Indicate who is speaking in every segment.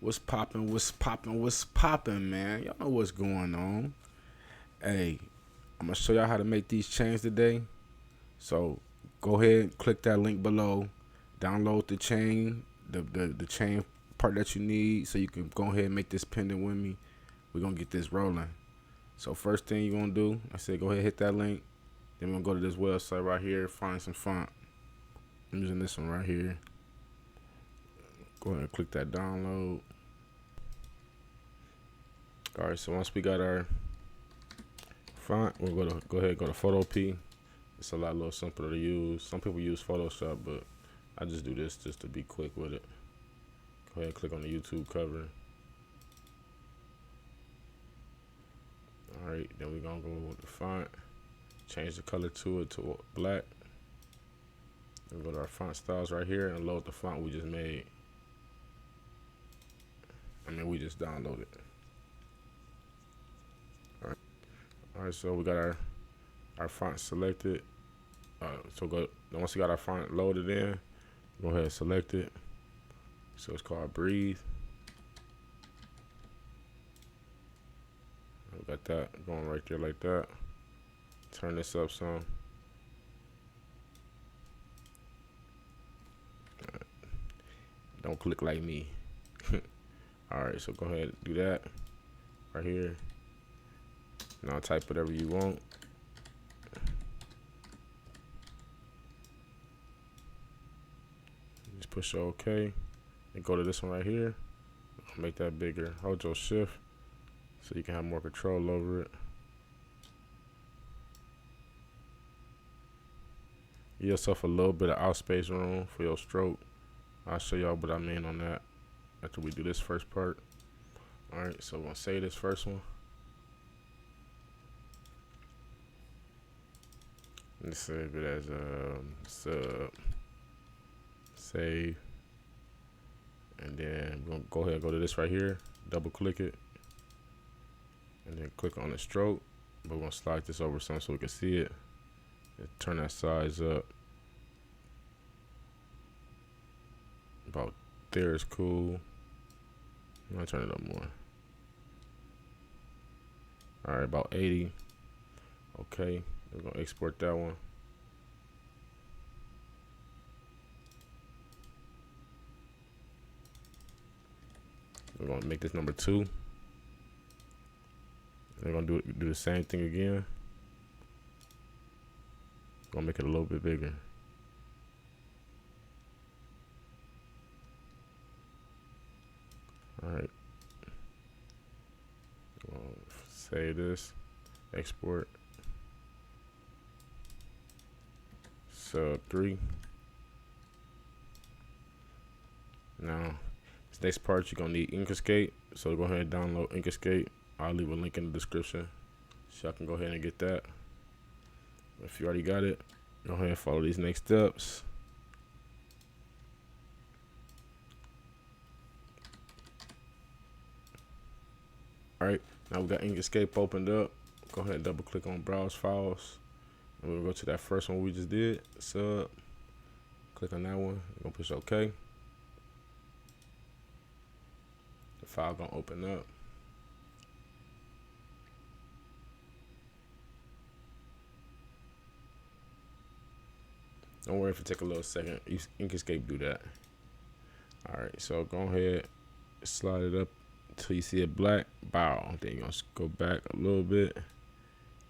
Speaker 1: What's poppin'? What's poppin'? What's poppin', man? Y'all know what's going on. Hey, I'm gonna show y'all how to make these chains today. So go ahead and click that link below. Download the chain, the chain part that you need, so you can go ahead and make this pendant with me. We're gonna get this rolling. So first thing you're gonna do, I said go ahead and hit that link. Then we're gonna go to this website right here, find some font. I'm using this one right here. Go ahead and click that download. Alright, so once we got our font, we'll go ahead and go to Photo P. It's a little simpler to use. Some people use Photoshop, but I just do this just to be quick with it. Go ahead and click on the YouTube cover. Alright, then we're gonna go with the font. Change the color to black. And go to our font styles right here and load the font we just made. We just downloaded. Alright, so we got our font selected. Once we got our font loaded in, go ahead and select it. So it's called Breathe. We got that going right there like that. Turn this up some. Don't click like me. Alright, so go ahead and do that right here. Now type whatever you want. Just push OK. And go to this one right here. Make that bigger. Hold your shift so you can have more control over it. Give yourself a little bit of outspace room for your stroke. I'll show y'all what I mean on that after we do this first part. Alright, so we're gonna save this first one. Let's save it as sub. Save. And then we're gonna go ahead and go to this right here, double click it, and then click on the stroke. But we're gonna slide this over some so we can see it. And turn that size up. About there is cool. I'm gonna turn it up more. Alright, about 80. Okay, we're gonna export that one. We're gonna make this number 2. We're gonna do the same thing again. Gonna make it a little bit bigger. Alright. Save this. Export. Sub 3. Now, this next part you're gonna need Inkscape. So go ahead and download Inkscape. I'll leave a link in the description so y'all can go ahead and get that. If you already got it, go ahead and follow these next steps. Alright, now we got Inkscape opened up. Go ahead and double click on Browse Files. And we'll go to that first one we just did, sub. Click on that one, we're gonna push OK. The file gonna open up. Don't worry if it take a little second. Inkscape do that. Alright, so go ahead, slide it up until you see it black. Bow. Then you're gonna go back a little bit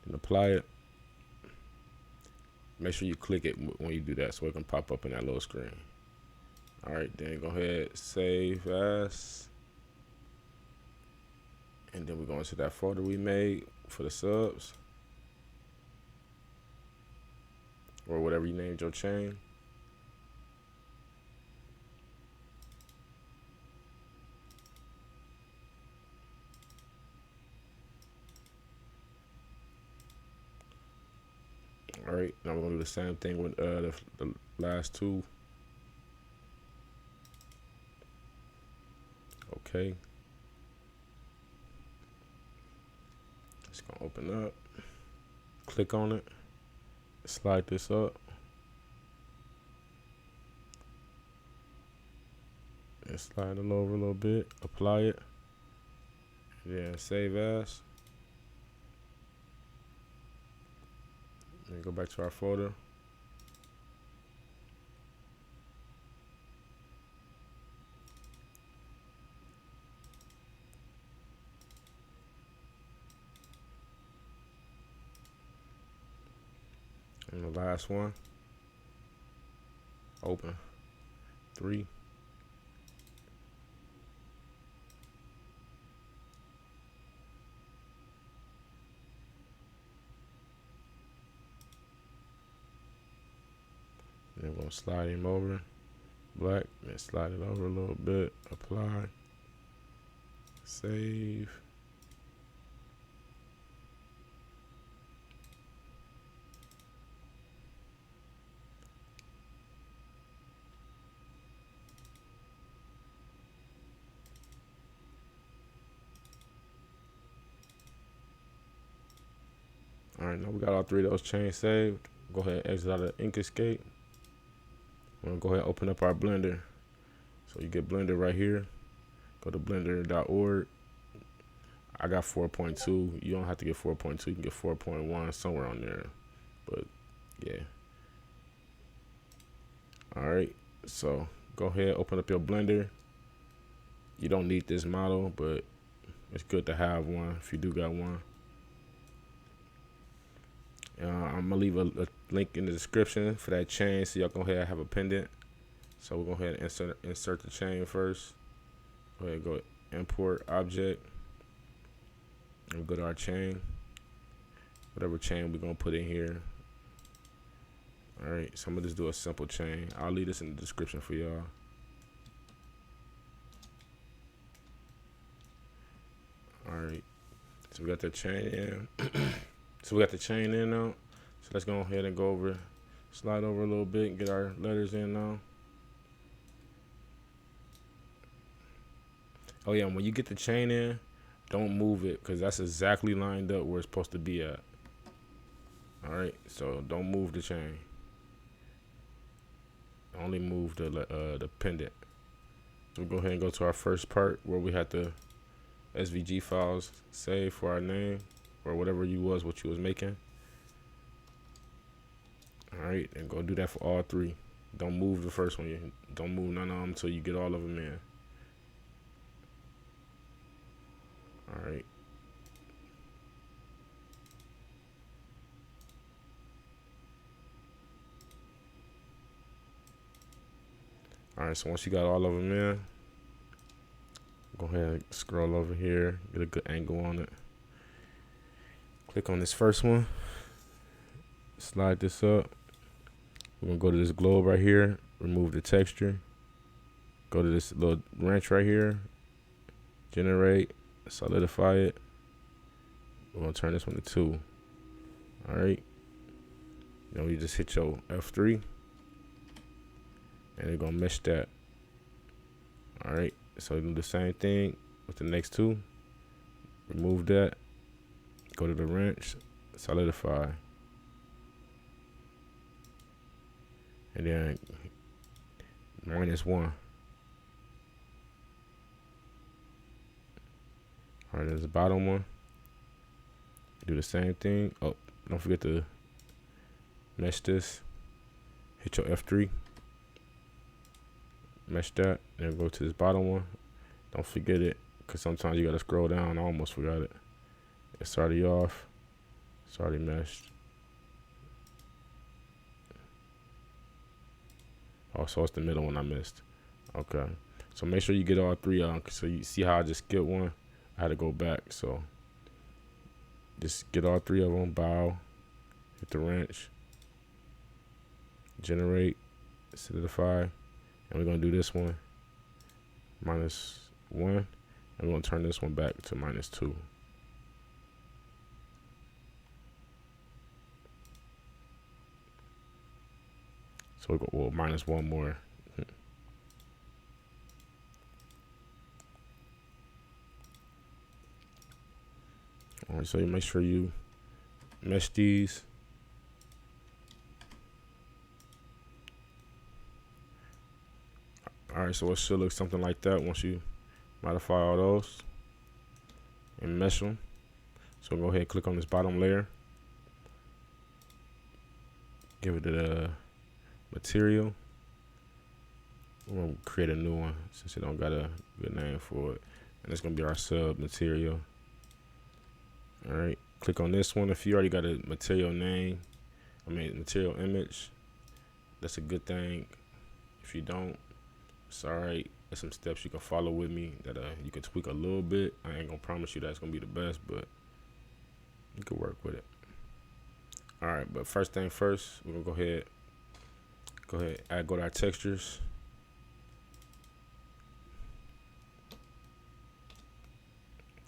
Speaker 1: and apply it. Make sure you click it when you do that so it can pop up in that little screen. Alright, then go ahead, save as. And then we're going to that folder we made for the subs. Or whatever you named your chain. Alright, now we're gonna do the same thing with the last two. Okay. It's gonna open up. Click on it. Slide this up. and slide it over a little bit, apply it, and then save as. And go back to our folder. And the last one, open 3. And then we're gonna slide him over, black, and slide it over a little bit, apply, save. All right, now we got all 3 of those chains saved. Go ahead and exit out of Inkscape. We're gonna go ahead and open up our Blender. So you get Blender right here. Go to blender.org. I got 4.2. You don't have to get 4.2. You can get 4.1, somewhere on there. But yeah. All right. So go ahead, open up your Blender. You don't need this model, but it's good to have one if you do got one. I'm gonna leave a link in the description for that chain, so y'all go ahead and have a pendant. So we're gonna go ahead and insert the chain first. Go ahead and go import object, and go to our chain. Whatever chain we're gonna put in here. All right, so I'm gonna just do a simple chain. I'll leave this in the description for y'all. All right, so we got the chain in. So we got the chain in now. So let's go ahead and go over, slide over a little bit and get our letters in now. Oh yeah, when you get the chain in, don't move it, because that's exactly lined up where it's supposed to be at. All right, so don't move the chain. Only move the pendant. So we'll go ahead and go to our first part where we had the SVG files saved for our name, or whatever what you was making. All right, and go do that for all 3. Don't move the first one. Don't move none of them until you get all of them in. All right. All right, so once you got all of them in, go ahead and scroll over here, get a good angle on it. Click on this first one, slide this up. We're gonna go to this globe right here, remove the texture. Go to this little wrench right here, generate, solidify it. We're gonna turn this one to 2. All right. Then you just hit your F3, and you're gonna mesh that. All right. So do the same thing with the next 2. Remove that. Go to the wrench, solidify, and then -1. All right, there's the bottom one. Do the same thing. Oh, don't forget to mesh this. Hit your F3. Mesh that, then go to this bottom one. Don't forget it, because sometimes you gotta scroll down. I almost forgot it. It's already off. It's already meshed. Oh, so it's the middle one I missed. Okay. So make sure you get all 3 on. So you see how I just skipped one? I had to go back. So just get all 3 of them. Bow. Hit the wrench. Generate. Solidify. And we're going to do this one. -1. And we're going to turn this one back to -2. So we'll -1 more. All right, so you make sure you mesh these. Alright, so it should look something like that once you modify all those and mesh them. So go ahead and click on this bottom layer. Give it the material. We're gonna create a new one since it don't got a good name for it. And it's gonna be our sub material. Alright, click on this one. If you already got a material name, material image, that's a good thing. If you don't, it's alright. There's some steps you can follow with me that you can tweak a little bit. I ain't gonna promise you that's gonna be the best, but you can work with it. Alright, but first thing first, we're gonna go ahead, go to our textures.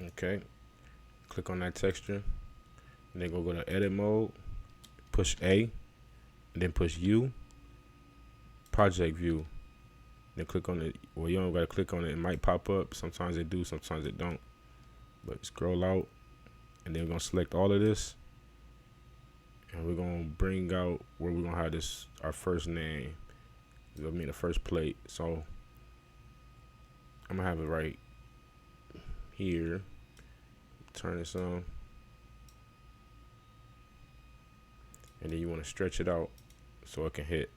Speaker 1: Okay, click on that texture, and then go to edit mode, push A, and then push U, project view. Then click on it. Well, you don't gotta click on it. It might pop up. Sometimes it do, sometimes it don't. But scroll out, and then we're gonna select all of this, and we're gonna bring out where we're gonna have this our first name. The first plate. So I'm gonna have it right here. Turn this on, and then you want to stretch it out so it can hit.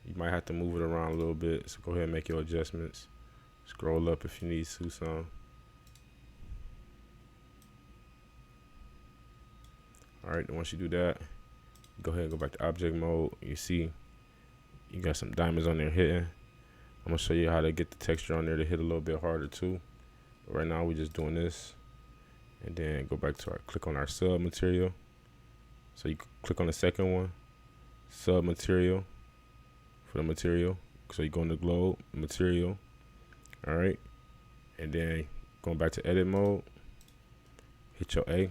Speaker 1: You might have to move it around a little bit, so go ahead and make your adjustments. Scroll up if you need to some. Alright, once you do that, go ahead and go back to object mode. You see you got some diamonds on there hitting. I'm gonna show you how to get the texture on there to hit a little bit harder too. But right now we're just doing this, and then go back to click on our sub material. So you click on the second one, sub material, for the material. So you go in the globe, material. Alright, and then going back to edit mode, hit your A.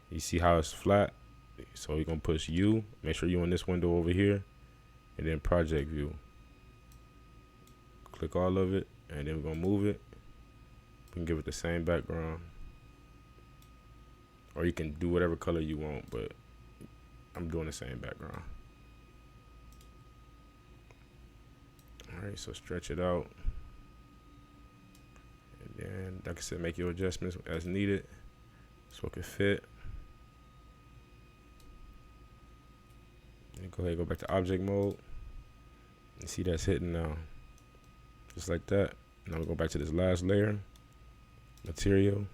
Speaker 1: You see how it's flat, so you're gonna push U. Make sure you're in this window over here, and then project view. Click all of it, and then we're gonna move it. We can give it the same background, or you can do whatever color you want, but I'm doing the same background. Alright, so stretch it out, and then like I said, make your adjustments as needed so it can fit. And go ahead and go back to object mode, and see that's hitting now, just like that. Now we go back to this last layer, material,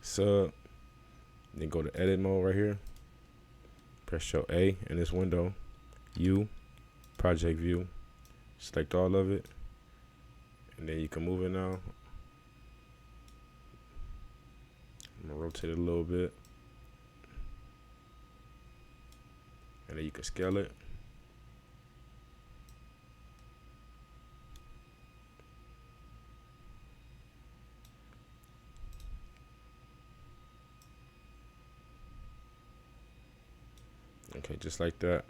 Speaker 1: sub, then go to edit mode right here, press your A in this window, U, project view, select all of it, and then you can move it now. I'm gonna rotate it a little bit, and then you can scale it. Okay, just like that.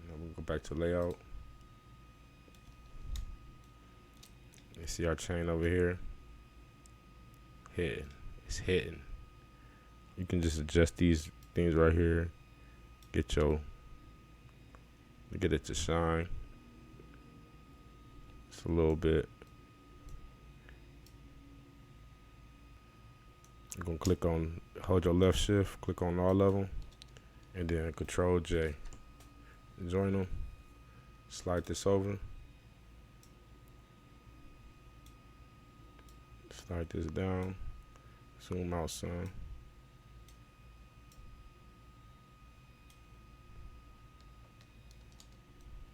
Speaker 1: Now we'll go back to layout. You see our chain over here? Hitting. It's hitting. You can just adjust these things right here. Get it to shine. Just a little bit. You're gonna click on, hold your left shift, click on all of them, and then Control J. Join them. Slide this over. Slide this down. Zoom out some.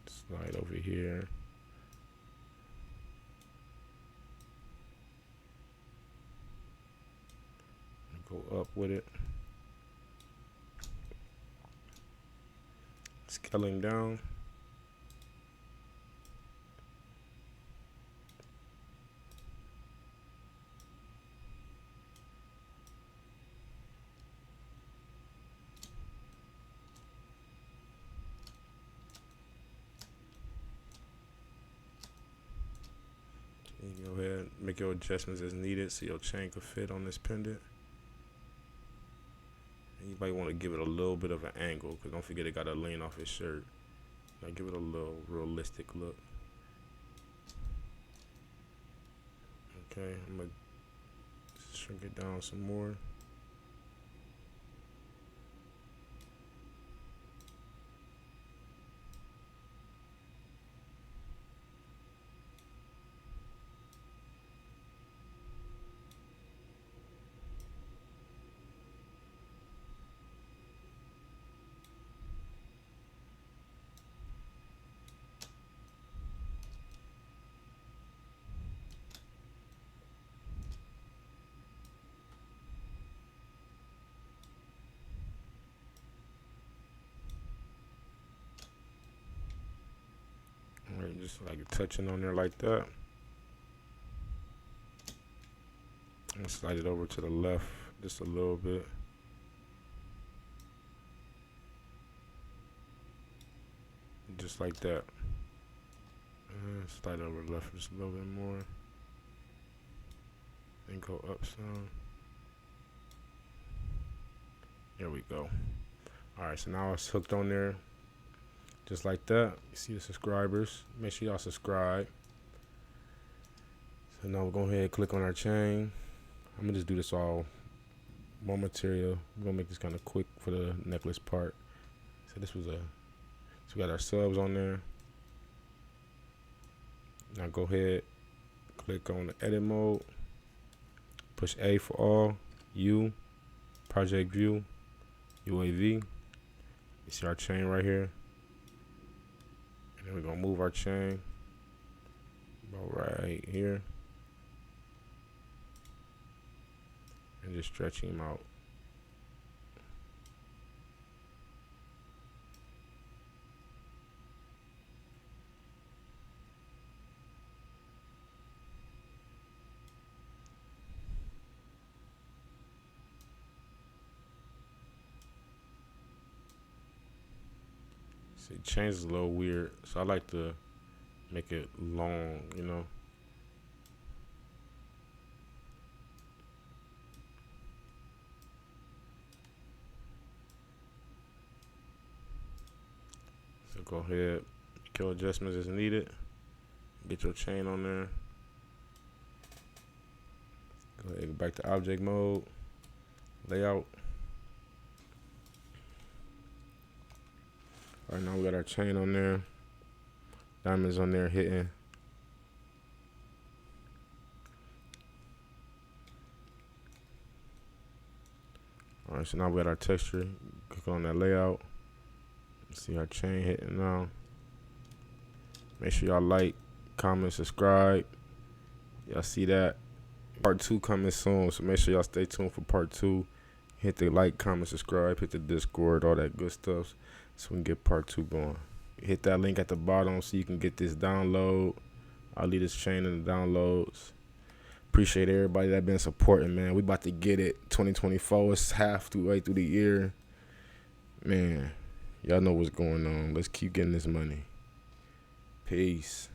Speaker 1: Slide over here. Go up with it. Scaling down. You go ahead and make your adjustments as needed so your chain could fit on this pendant. And you might want to give it a little bit of an angle, because don't forget it got to lean off his shirt. Now give it a little realistic look. Okay, I'm going to shrink it down some more. Alright, just like touching on there like that. I'm gonna slide it over to the left just a little bit. Just like that. And slide over left just a little bit more. And go up some. There we go. Alright, so now it's hooked on there. Just like that. You see the subscribers. Make sure y'all subscribe. So now we're going to go ahead and click on our chain. I'm going to just do this all one material. We're going to make this kind of quick for the necklace part. So this was so we got our subs on there. Now go ahead, click on the edit mode. Push A for all. U, project view, UAV. You see our chain right here. And then we're gonna move our chain about right here and just stretch him out. See, chain is a little weird, so I like to make it long, you know. So go ahead, make your adjustments as needed. Get your chain on there. Go ahead, go back to object mode, layout. All right, now we got our chain on there. Diamonds on there hitting. All right, so now we got our texture. Click on that layout. See our chain hitting now. Make sure y'all like, comment, subscribe. Y'all see that. Part 2 coming soon, so make sure y'all stay tuned for part 2. Hit the like, comment, subscribe, hit the Discord, all that good stuff, so we can get part 2 going. Hit that link at the bottom so you can get this download. I'll leave this chain in the downloads. Appreciate everybody that been supporting, man. We about to get it. 2024 is way through the year. Man, y'all know what's going on. Let's keep getting this money. Peace.